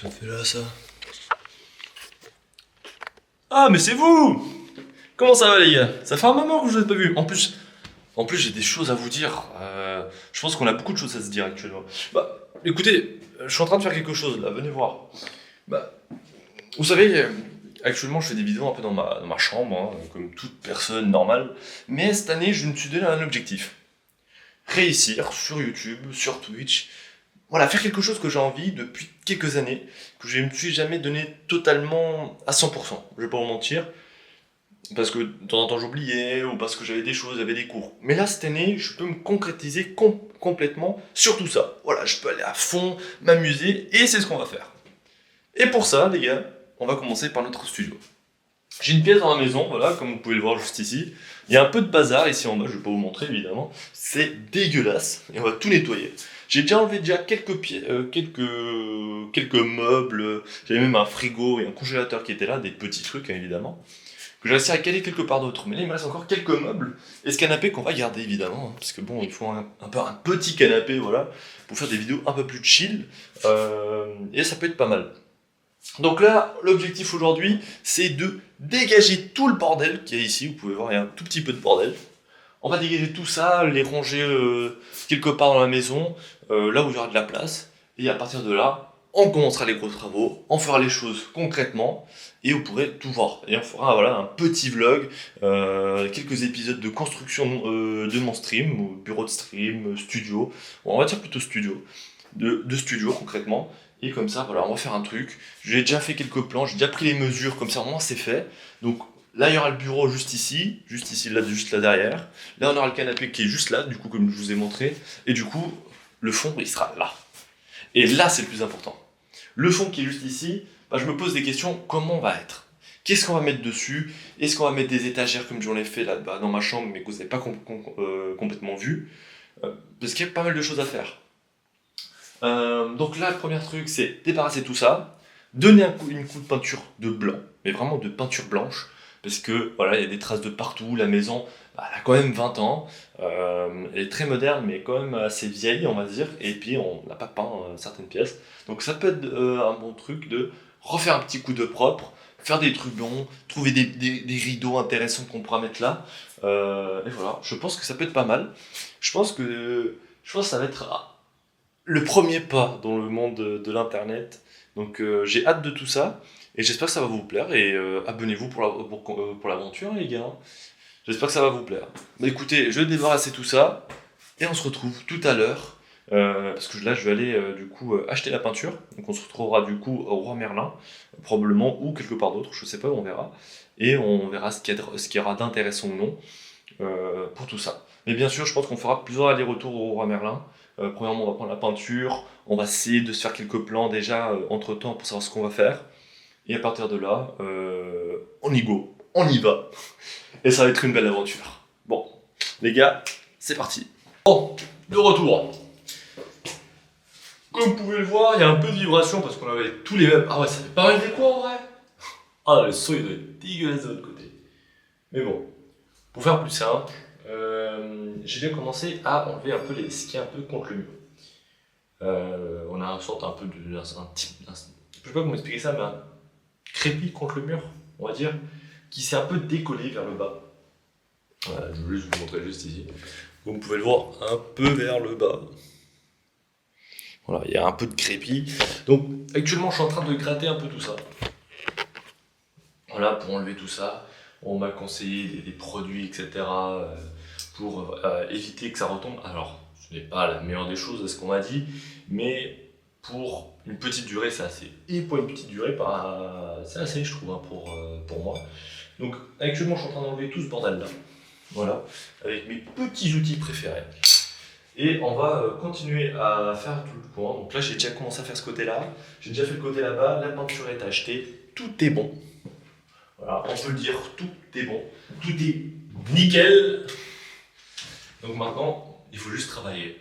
Ça fait là, ça. Ah, mais c'est vous! Comment ça va, les gars? Ça fait un moment que je vous ai pas vu. En plus, j'ai des choses à vous dire. Je pense qu'on a beaucoup de choses à se dire actuellement. Bah, écoutez, je suis en train de faire quelque chose là, venez voir. Bah, vous savez, actuellement, je fais des vidéos un peu dans ma chambre, hein, comme toute personne normale. Mais cette année, je me suis donné un objectif. Réussir sur YouTube, sur Twitch. Voilà, faire quelque chose que j'ai envie depuis quelques années, que je ne me suis jamais donné totalement à 100%. Je vais pas vous mentir, parce que de temps en temps j'oubliais, ou parce que j'avais des choses, j'avais des cours. Mais là, cette année, je peux me concrétiser complètement sur tout ça. Voilà, je peux aller à fond, m'amuser, et c'est ce qu'on va faire. Et pour ça, les gars, on va commencer par notre studio. J'ai une pièce dans la maison, voilà, comme vous pouvez le voir juste ici. Il y a un peu de bazar ici en bas, je vais pas vous montrer évidemment. C'est dégueulasse, et on va tout nettoyer. J'ai déjà enlevé quelques meubles. J'avais même un frigo et un congélateur qui étaient là, des petits trucs hein, évidemment. Que j'ai réussi à caler quelque part d'autre. Mais là il me reste encore quelques meubles. Et ce canapé qu'on va garder évidemment. Hein, parce que bon, il faut un petit canapé, voilà. Pour faire des vidéos un peu plus chill. Et ça peut être pas mal. Donc là, l'objectif aujourd'hui, c'est de dégager tout le bordel qu'il y a ici. Vous pouvez voir, il y a un tout petit peu de bordel. On va dégager tout ça, les ranger quelque part dans la maison, là où il y aura de la place. Et à partir de là, on commencera les gros travaux, on fera les choses concrètement, et vous pourrez tout voir. Et on fera voilà, un petit vlog, quelques épisodes de construction de mon stream, ou bureau de stream, studio. Bon, on va dire plutôt studio, de studio concrètement. Et comme ça, voilà, on va faire un truc. J'ai déjà fait quelques plans, j'ai déjà pris les mesures, comme ça au moins c'est fait. Donc là, il y aura le bureau juste ici, là, juste là derrière. Là, on aura le canapé qui est juste là, du coup, comme je vous ai montré. Et du coup, le fond, il sera là. Et là, c'est le plus important. Le fond qui est juste ici, bah, je me pose des questions, comment on va être? Qu'est-ce qu'on va mettre dessus? Est-ce qu'on va mettre des étagères comme j'en ai fait là-bas dans ma chambre, mais que vous n'avez pas complètement vu? Parce qu'il y a pas mal de choses à faire. Donc là, le premier truc, c'est débarrasser tout ça, donner une coupe de peinture de blanc, mais vraiment de peinture blanche, parce que voilà, il y a des traces de partout, la maison, bah, elle a quand même 20 ans, elle est très moderne, mais quand même assez vieille, on va dire, et puis on n'a pas peint certaines pièces. Donc ça peut être un bon truc de refaire un petit coup de propre, faire des trucs blancs, trouver des rideaux intéressants qu'on pourra mettre là, et voilà, je pense que ça peut être pas mal. Je pense que ça va être le premier pas dans le monde de l'internet. Donc j'ai hâte de tout ça et j'espère que ça va vous plaire et abonnez-vous pour l'aventure les gars. J'espère que ça va vous plaire. Bah écoutez, je vais débarrasser tout ça et on se retrouve tout à l'heure parce que là je vais aller du coup acheter la peinture. Donc on se retrouvera du coup au Roi Merlin probablement ou quelque part d'autre, je sais pas, on verra. Et on verra ce qu'il y aura d'intéressant ou non pour tout ça. Mais bien sûr, je pense qu'on fera plusieurs allers-retours au Roi Merlin. Premièrement, on va prendre la peinture, on va essayer de se faire quelques plans déjà entre temps pour savoir ce qu'on va faire. Et à partir de là, on y go, on y va. Et ça va être une belle aventure. Bon, les gars, c'est parti. Bon, de retour. Comme vous pouvez le voir, il y a un peu de vibration parce qu'on avait tous les mêmes. Ah ouais, ça fait pas mal d'écho en vrai. Ah, le son il doit être dégueulasse de l'autre côté. Mais bon, pour faire plus simple, j'ai bien commencé à enlever un peu ce qui est un peu contre le mur. On a une sorte un peu de. Je sais pas comment expliquer ça, mais un crépi contre le mur, on va dire, qui s'est un peu décollé vers le bas. Voilà, je voulais vous montrer juste ici. Comme vous pouvez le voir, un peu vers le bas. Voilà, il y a un peu de crépi. Donc actuellement, je suis en train de gratter un peu tout ça. Voilà, pour enlever tout ça. On m'a conseillé des produits, etc. Pour éviter que ça retombe. Alors, ce n'est pas la meilleure des choses, à ce qu'on m'a dit, mais pour une petite durée, c'est assez. Et pour une petite durée, c'est assez, je trouve, hein, pour moi. Donc, actuellement, je suis en train d'enlever tout ce bordel-là. Voilà, avec mes petits outils préférés. Et on va continuer à faire tout le coin. Donc là, j'ai déjà commencé à faire ce côté-là. J'ai déjà fait le côté là-bas. La peinture est achetée. Tout est bon. Voilà, on peut le dire, tout est bon. Tout est nickel. Donc maintenant, il faut juste travailler.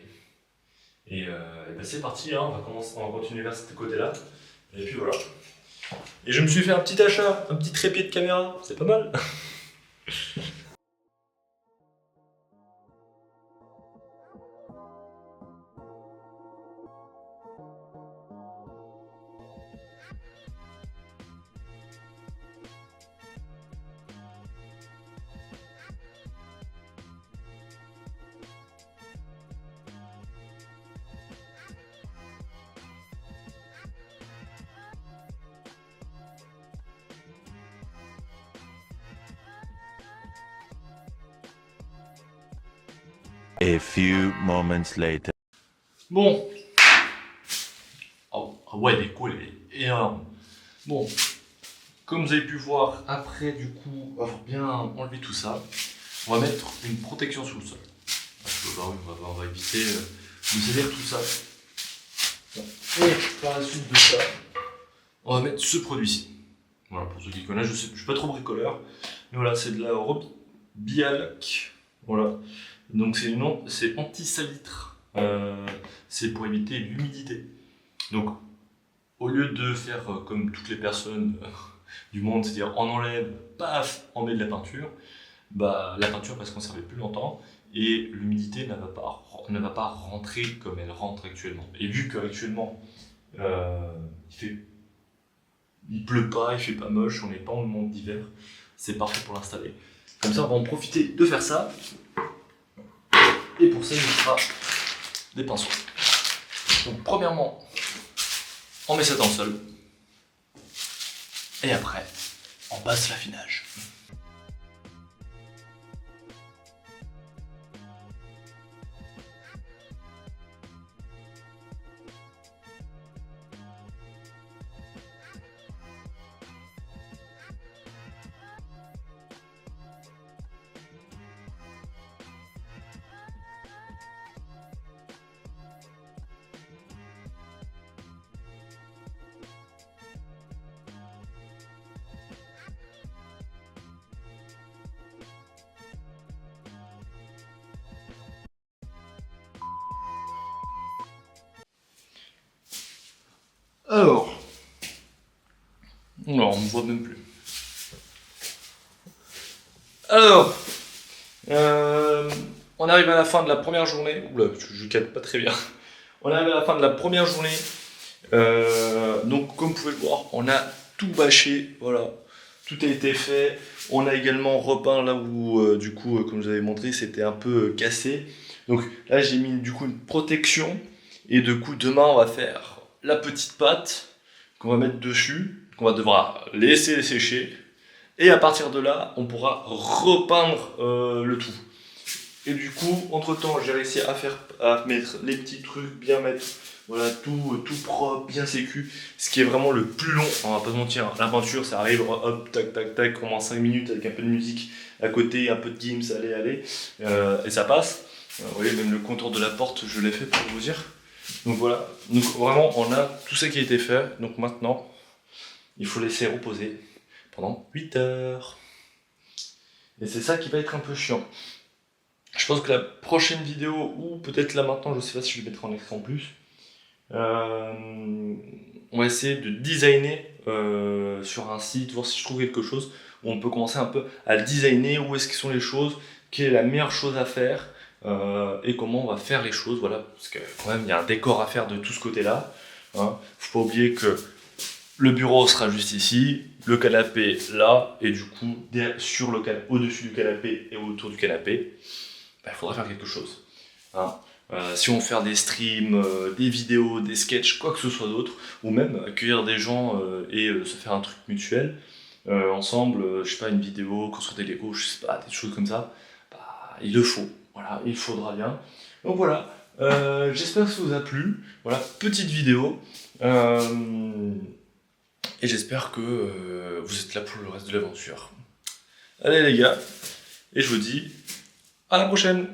Et ben c'est parti, hein, on va continuer vers ce côté-là. Et puis voilà. Et je me suis fait un petit achat, un petit trépied de caméra, c'est pas mal. A few moments later. Bon. Oh, ah ouais, l'écho elle est énorme. Bon. Comme vous avez pu voir, après du coup, avoir bien enlevé tout ça, on va mettre une protection sous le sol. On va éviter de salir tout ça. Bon. Et par la suite de ça, on va mettre ce produit-ci. Voilà, pour ceux qui connaissent, je suis pas trop bricoleur, mais voilà, c'est de la robe Bialac. Voilà. Donc c'est anti-salitre. C'est pour éviter l'humidité. Donc, au lieu de faire comme toutes les personnes du monde, c'est-à-dire on enlève, paf, on met de la peinture, bah la peinture va se conserver plus longtemps et l'humidité ne va pas rentrer comme elle rentre actuellement. Et vu qu'actuellement il pleut pas, il fait pas moche, on n'est pas en monde d'hiver, c'est parfait pour l'installer. Comme ça, on va en profiter de faire ça. Et pour ça, il nous fera des pinceaux. Donc, premièrement, on met ça dans le sol. Et après, on passe l'affinage. Alors, non, on ne voit même plus. Alors, on arrive à la fin de la première journée. Oula, je capte pas très bien. On arrive à la fin de la première journée. Donc, comme vous pouvez le voir, on a tout bâché. Voilà, tout a été fait. On a également repeint là où, du coup, comme je vous avais montré, c'était un peu cassé. Donc là, j'ai mis du coup une protection. Et du coup, demain, on va faire la petite pâte qu'on va mettre dessus, qu'on va devoir laisser sécher. Et à partir de là, on pourra repeindre le tout. Et du coup, entre temps, j'ai réussi à mettre les petits trucs, bien mettre voilà, tout propre, bien sécu. Ce qui est vraiment le plus long, on va pas se mentir. Hein. La peinture, ça arrive, hop, tac, tac, tac, en 5 minutes avec un peu de musique à côté, un peu de Gims, allez, et ça passe. Vous voyez, même le contour de la porte, je l'ai fait pour vous dire. Donc voilà, donc vraiment, on a tout ça qui a été fait. Donc maintenant, il faut laisser reposer pendant 8 heures. Et c'est ça qui va être un peu chiant. Je pense que la prochaine vidéo, ou peut-être là maintenant, je sais pas si je vais mettre en extrait en plus, on va essayer de designer sur un site, voir si je trouve quelque chose où on peut commencer un peu à le designer, où est-ce que sont les choses, quelle est la meilleure chose à faire, et comment on va faire les choses, voilà, parce que quand même il y a un décor à faire de tout ce côté-là. Hein. Faut pas oublier que le bureau sera juste ici, le canapé là, et du coup, au-dessus du canapé et autour du canapé, il faudra faire quelque chose. Hein. Si on veut faire des streams, des vidéos, des sketchs, quoi que ce soit d'autre, ou même accueillir des gens et se faire un truc mutuel, ensemble, je sais pas, une vidéo, construire des Lego, je sais pas, des choses comme ça, bah, il le faut. Voilà, il faudra bien. Donc voilà, j'espère que ça vous a plu. Voilà, petite vidéo. Et j'espère que vous êtes là pour le reste de l'aventure. Allez les gars, et je vous dis à la prochaine!